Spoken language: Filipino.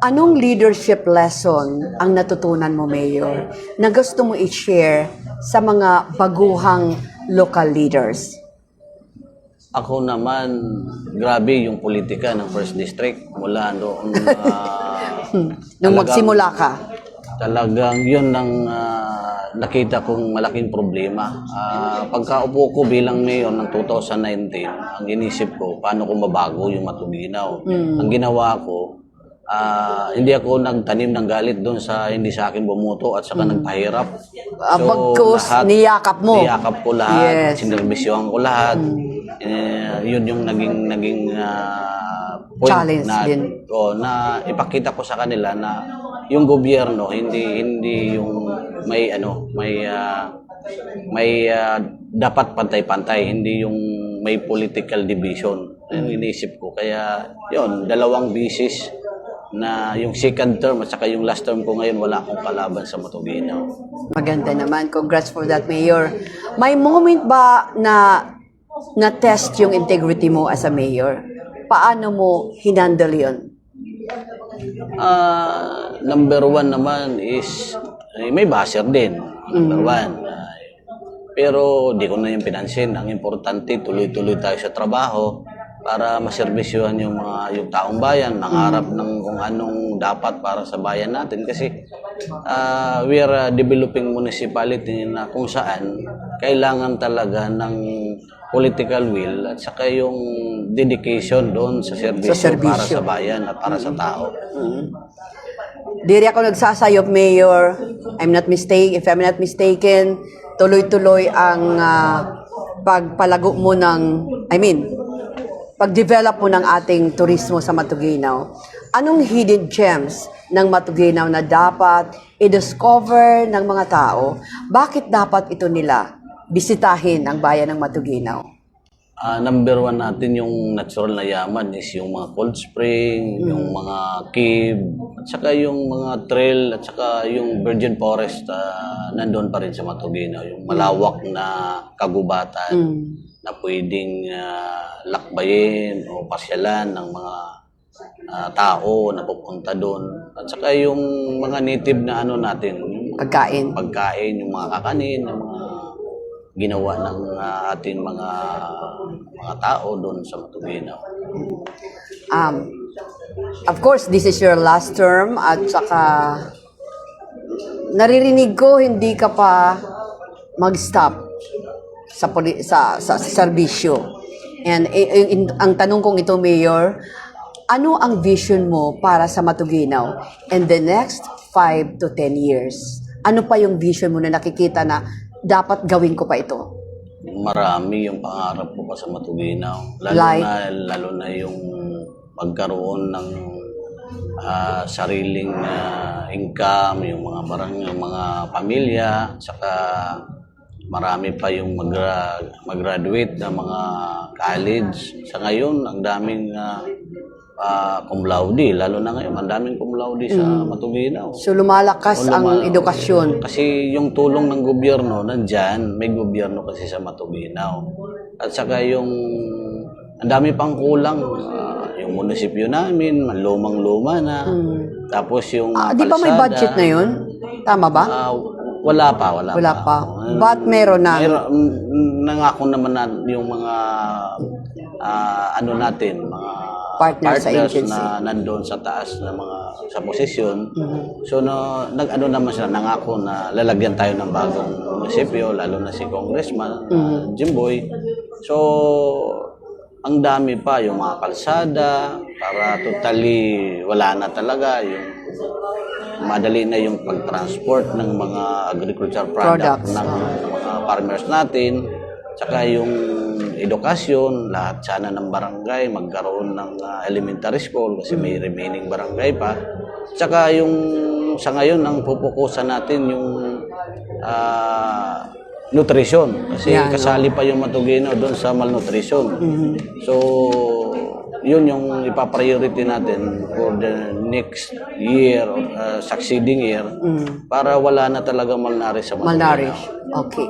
Anong leadership lesson ang natutunan mo, Mayor, na gusto mo i-share sa mga baguhang local leaders? Ako naman, grabe yung politika ng First District mula noon. Nung magsimula ka? Talagang yun ang nakita kong malaking problema. Pagkaupo ko bilang mayor ng 2019, ang inisip ko, paano ko mabago yung Matuginaw. Ang ginawa ko, hindi ako nagtanim ng galit doon sa hindi sa akin bumuto at saka nagpahirap. Bagkus, niyakap mo. Niyakap ko lahat, Yes. sinervisyohan ko lahat. Yun yung naging point Challenge na, din. na ipakita ko sa kanila na yung gobyerno hindi yung may dapat pantay-pantay, hindi yung may political division. Yung iniisip ko. Kaya yun, 2 bisis na yung second term at saka yung last term ko ngayon, wala akong kalaban sa Matuginaw. Maganda naman. Congrats for that, Mayor. May moment ba na test yung integrity mo as a mayor? Paano mo hinandle yun? Number 1 naman is may buzzer din. Number 1. Pero di ko na yung pinansin. Ang importante, tuloy-tuloy tayo sa trabaho para maservisyohan yung taong bayan, nangarap ng kung anong dapat para sa bayan natin. Kasi we are developing municipality na kung saan kailangan talaga ng political will at saka yung dedication doon sa serbisyo para sa bayan at para sa tao. Diri ako nagsasayop, Mayor. If I'm not mistaken, tuloy-tuloy ang pagpalago mo pag-develop mo ng ating turismo sa Matuginaw. Anong hidden gems ng Matuginaw na dapat i-discover ng mga tao? Bakit dapat ito nila bisitahin ang bayan ng Matuginaw? Number 1 natin yung natural na yaman is yung mga cold spring, yung mga cave, at saka yung mga trail, at saka yung virgin forest nandun pa rin sa Matuginaw. Yung malawak na kagubatan na pwedeng lakbayin o pasyalan ng mga tao na pupunta doon. At saka yung mga native na natin, pagkain, yung mga kakanin, yung mga ginawa ng ating mga tao doon sa Matuginaw. Of course, this is your last term at saka naririnig ko hindi ka pa mag-stop sa serbisyo. And ang tanong kong ito, Mayor, ano ang vision mo para sa Matuginaw in the next 5 to 10 years? Ano pa yung vision mo na nakikita na dapat gawin ko pa ito? Marami yung pangarap ko pa sa Matuginaw. Lalo na yung pagkaroon ng sariling income, yung mga yung mga pamilya, saka marami pa yung mag-graduate na mga college. Sa ngayon, ang daming cum laude, lalo na ngayon, ang daming cum laude sa Matuginaw. So lumalakas ang edukasyon. Kasi yung tulong ng gobyerno, nandyan, may gobyerno kasi sa Matuginaw. At saka ang dami pang kulang, yung munisipyo namin, lumang-luma na. Tapos yung Di ba may budget na yun? Tama ba? Wala pa. But meron na? Nangako naman na yung mga mga partners sa agency na nandoon sa taas na sa posisyon. So naman sila, nangako na lalagyan tayo ng bagong munisipyo, lalo na si Congressman Jimboy. So ang dami pa yung mga kalsada para totally wala na talaga yung madali na yung pag-transport ng mga agriculture products ng mga farmers natin. Tsaka yung edukasyon, lahat sana ng barangay magkaroon ng elementary school kasi may remaining barangay pa. Tsaka yung sa ngayon ang pupukusan natin yung nutrition kasi kasali pa yung Matuginaw doon sa malnutrition. So yun yung ipa-priority natin for the next year or succeeding year para wala na talaga malnourished sa Matuginaw. Okay.